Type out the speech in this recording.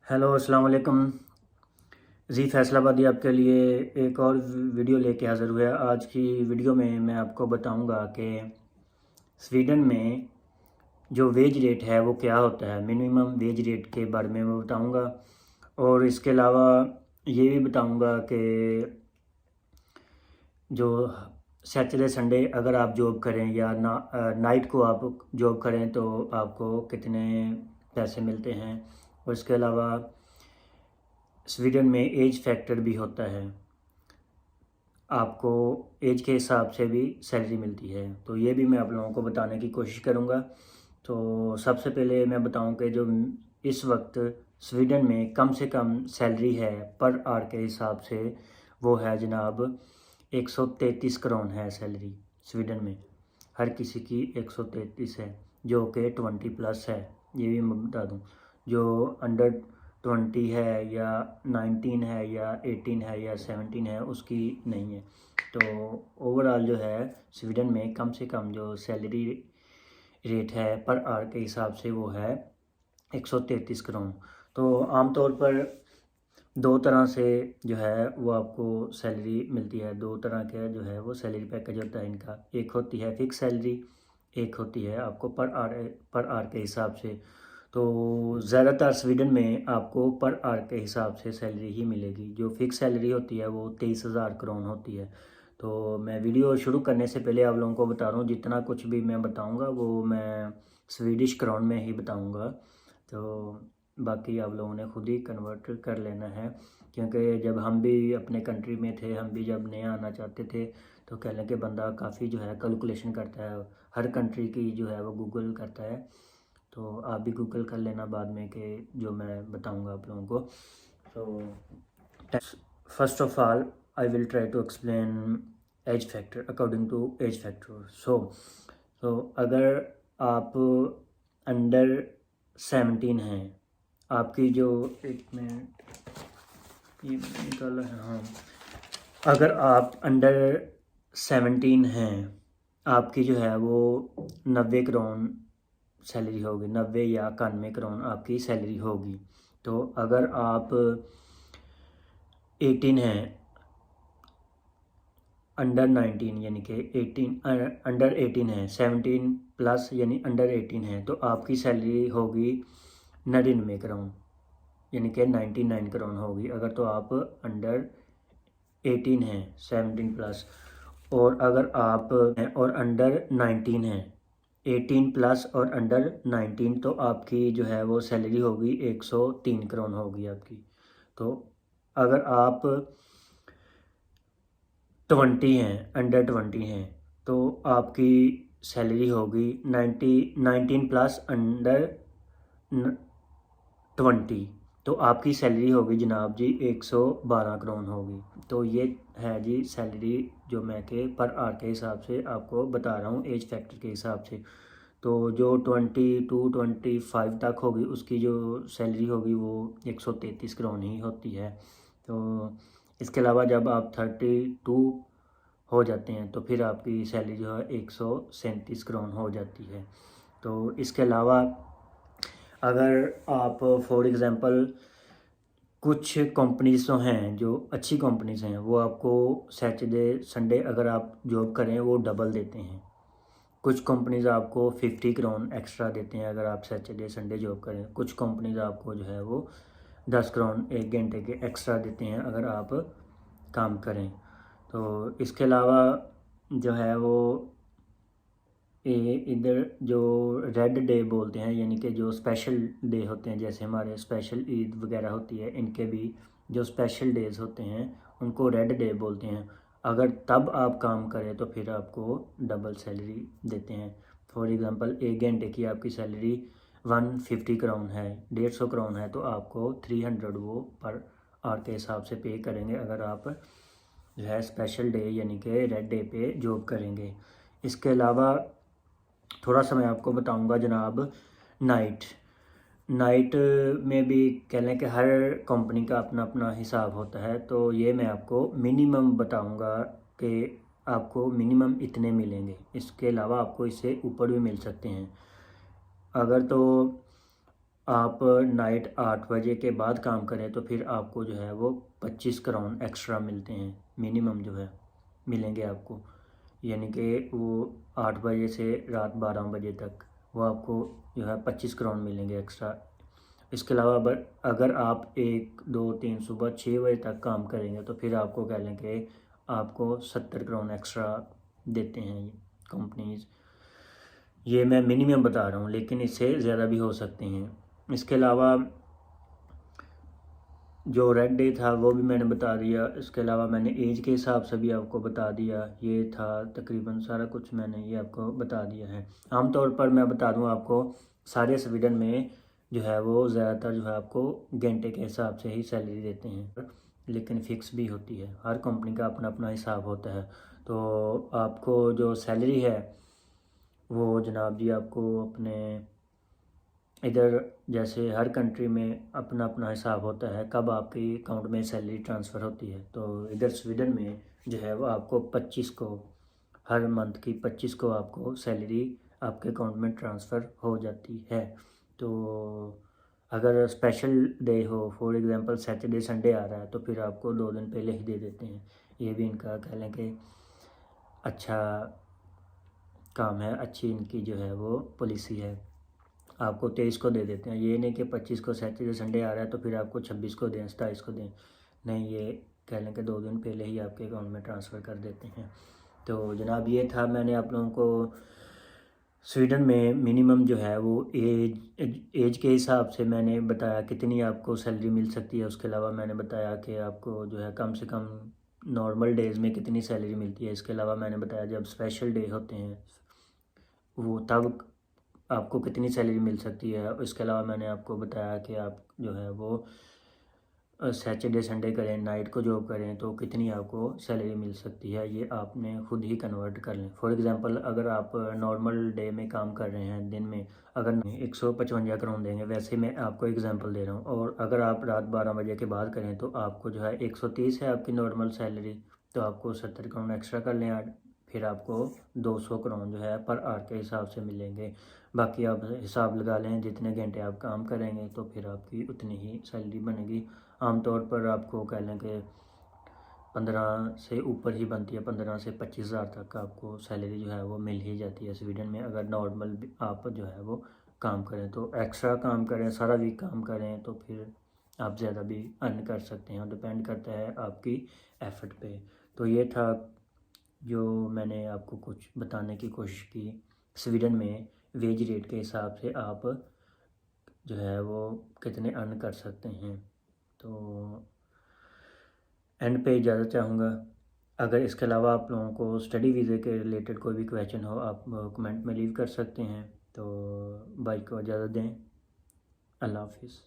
Hello अस्सलाम वालेकुम। जी फैसलाबादी आपके लिए एक और वीडियो लेके हाज़िर हुआ है। आज की वीडियो में मैं आपको बताऊंगा कि स्वीडन में जो वेज रेट है वो क्या होता है। मिनिमम वेज रेट के बारे में मैं बताऊंगा और इसके अलावा ये भी बताऊंगा कि जो सैटरडे संडे अगर आप जॉब करें या नाइट को आप जॉब करें तो आपको कितने पैसे मिलते हैं। और इसके अलावा स्वीडन में एज फैक्टर भी होता है, आपको एज के हिसाब से भी सैलरी मिलती है, तो ये भी मैं आप लोगों को बताने की कोशिश करूँगा। तो सबसे पहले मैं बताऊं कि जो इस वक्त स्वीडन में कम से कम सैलरी है पर आवर के हिसाब से, वो है जनाब 133 करोन है सैलरी स्वीडन में। हर किसी की 133 है, जो कि 20+ है। ये भी मैं बता दूं, जो अंडर 20 है या 19 है या 18 है या 17 है उसकी नहीं है। तो ओवरऑल जो है स्वीडन में कम से कम जो सैलरी रेट है पर आवर के हिसाब से वो है 133 करोन। तो आमतौर पर दो तरह से जो है वो आपको सैलरी मिलती है। दो तरह के जो है वो सैलरी पैकेज होता है इनका। एक होती है फिक्स सैलरी, एक होती है आपको पर आवर के हिसाब से। तो ज़्यादातर स्वीडन में आपको पर आवर के हिसाब से सैलरी ही मिलेगी। जो फिक्स सैलरी होती है वो 23,000 करोन होती है। तो मैं वीडियो शुरू करने से पहले आप लोगों को बता रहा हूँ, जितना कुछ भी मैं बताऊँगा वो मैं स्वीडिश करोन में ही बताऊँगा। तो बाकी आप लोगों ने खुद ही कन्वर्ट कर लेना है, क्योंकि जब हम भी अपने कंट्री में थे, हम भी जब नया आना चाहते थे तो कह लें कि बंदा काफ़ी जो है कैलकुलेशन करता है, हर कंट्री की जो है वो गूगल करता है। तो आप भी गूगल कर लेना बाद में कि जो मैं बताऊंगा आप लोगों को। तो first of all I will try to explain age factor according to age factor. So अगर आप अंडर 17 हैं, आपकी जो एक मिनट ये निकाला है, हाँ, अगर आप अंडर 17 हैं, आपकी जो है वो 90 करोन सैलरी होगी। 90 या 91 करोन आपकी सैलरी होगी। तो अगर आप 18 हैं, अंडर 19 यानी कि 18 अंडर 18 है, 17+ यानी अंडर 18 है, तो आपकी सैलरी होगी 99 करोन यानी कि 99 करोन होगी। अगर तो आप अंडर 18 हैं 17+, और अगर आप और अंडर 19 हैं 18+ और अंडर 19, तो आपकी जो है वो सैलरी होगी 103 करोन होगी आपकी। तो अगर आप 20 हैं, अंडर 20 हैं, तो आपकी सैलरी होगी 19+ अंडर 20, तो आपकी सैलरी होगी जनाब जी 112 करोन होगी। तो ये है जी सैलरी जो मैं के पर आवर के हिसाब से आपको बता रहा हूँ, एज फैक्टर के हिसाब से। तो जो 22-25 तक होगी उसकी जो सैलरी होगी वो 133 करोन ही होती है। तो इसके अलावा जब आप 32 हो जाते हैं तो फिर आपकी सैलरी जो है 137 करोन हो जाती है। तो इसके अलावा अगर आप फॉर एग्ज़ाम्पल कुछ कंपनीज तो हैं जो अच्छी कंपनीज हैं, वो आपको सैटरडे संडे अगर आप जॉब करें वो डबल देते हैं। कुछ कंपनीज आपको 50 करोन एक्स्ट्रा देते हैं अगर आप सैटरडे संडे जॉब करें। कुछ कंपनीज आपको जो है वो 10 करोन 1 घंटे के एक्स्ट्रा देते हैं अगर आप काम करें। तो इसके अलावा जो है वो इधर जो रेड डे बोलते हैं, यानी कि जो स्पेशल डे होते हैं, जैसे हमारे स्पेशल ईद वगैरह होती है, इनके भी जो स्पेशल डेज होते हैं उनको रेड डे बोलते हैं। अगर तब आप काम करें तो फिर आपको डबल सैलरी देते हैं। फॉर एग्ज़ाम्पल 1 घंटे की आपकी सैलरी 150 करोन है, 150 करोन है, तो आपको 300 वो पर आवर के हिसाब से पे करेंगे अगर आप जो है स्पेशल डे यानी कि रेड डे पे जॉब करेंगे। इसके अलावा थोड़ा सा मैं आपको बताऊंगा जनाब नाइट नाइट में भी कह लें कि हर कंपनी का अपना अपना हिसाब होता है। तो ये मैं आपको मिनिमम बताऊंगा कि आपको मिनिमम इतने मिलेंगे, इसके अलावा आपको इससे ऊपर भी मिल सकते हैं। अगर तो आप नाइट 8 बजे के बाद काम करें तो फिर आपको जो है वो 25 करोन एक्स्ट्रा मिलते हैं, मिनिमम जो है मिलेंगे आपको। यानी कि वो 8 बजे से रात 12 बजे तक वो आपको जो है 25 करोन मिलेंगे एक्स्ट्रा। इसके अलावा अगर आप 1 2 3 सुबह 6 बजे तक काम करेंगे तो फिर आपको कह लें कि आपको 70 करोन एक्स्ट्रा देते हैं ये कंपनीज। ये मैं मिनिमम बता रहा हूँ, लेकिन इससे ज़्यादा भी हो सकते हैं। इसके अलावा जो रेड डे था वो भी मैंने बता दिया। इसके अलावा मैंने एज के हिसाब से भी आपको बता दिया। ये था तकरीबन सारा कुछ मैंने ये आपको बता दिया है। आमतौर पर मैं बता दूं आपको, सारे स्वीडन में जो है वो ज़्यादातर जो है आपको घंटे के हिसाब से ही सैलरी देते हैं, लेकिन फ़िक्स भी होती है। हर कंपनी का अपना अपना हिसाब होता है। तो आपको जो सैलरी है वो जनाब जी आपको अपने इधर, जैसे हर कंट्री में अपना अपना हिसाब होता है कब आपके अकाउंट में सैलरी ट्रांसफ़र होती है। तो इधर स्वीडन में जो है वो आपको 25 को, हर मंथ की 25 को आपको सैलरी आपके अकाउंट में ट्रांसफ़र हो जाती है। तो अगर स्पेशल डे हो, फॉर एग्ज़ाम्पल सैटरडे संडे आ रहा है, तो फिर आपको 2 दिन पहले ही दे देते हैं। ये भी इनका कह लें कि अच्छा काम है, अच्छी इनकी जो है वो पॉलिसी है। आपको 23 को दे देते हैं। ये नहीं कि 25 को सैटरडे संडे आ रहा है तो फिर आपको 26 को दें, 27 को दें। नहीं, ये कह लें कि 2 दिन पहले ही आपके अकाउंट में ट्रांसफ़र कर देते हैं। तो जनाब ये था, मैंने आप लोगों को स्वीडन में मिनिमम जो है वो एज के हिसाब से मैंने बताया कितनी आपको सैलरी मिल सकती है। उसके अलावा मैंने बताया कि आपको जो है कम से कम नॉर्मल डेज़ में कितनी सैलरी मिलती है। इसके अलावा मैंने बताया जब स्पेशल डे होते हैं वो तब आपको कितनी सैलरी मिल सकती है। इसके अलावा मैंने आपको बताया कि आप जो है वो सैटरडे संडे करें, नाइट को जॉब करें तो कितनी आपको सैलरी मिल सकती है। ये आपने खुद ही कन्वर्ट कर लें। फॉर एग्ज़ाम्पल अगर आप नॉर्मल डे में काम कर रहे हैं, दिन में अगर 155 करोड़ देंगे, वैसे मैं आपको एग्ज़ाम्पल दे रहा हूँ। और अगर आप रात 12 बजे के बाद करें तो आपको जो है 130 है आपकी नॉर्मल सैलरी, तो आपको 70 करोड़ एक्स्ट्रा कर लें आज, फिर आपको 200 करोड़ जो है पर आवर के हिसाब से मिलेंगे। बाकी आप हिसाब लगा लें जितने घंटे आप काम करेंगे तो फिर आपकी उतनी ही सैलरी बनेगी। आमतौर पर आपको कह लें कि 15 से ऊपर ही बनती है, 15 से 25 हज़ार तक आपको सैलरी जो है वो मिल ही जाती है स्वीडन में। अगर नॉर्मल आप जो है वो काम करें, तो एक्स्ट्रा काम करें, सारा वीक काम करें तो फिर आप ज़्यादा भी अर्न कर सकते हैं। डिपेंड करता है आपकी एफ़र्ट पे। तो ये था जो मैंने आपको कुछ बताने की कोशिश की। स्वीडन में वेज रेट के हिसाब से आप जो है वो कितने अर्न कर सकते हैं। तो एंड पे इजाज़त चाहूँगा। अगर इसके अलावा आप लोगों को स्टडी वीज़े के रिलेटेड कोई भी क्वेश्चन हो, आप कमेंट में लीव कर सकते हैं। तो भाई को इजाज़त दें। अल्लाह हाफिज़।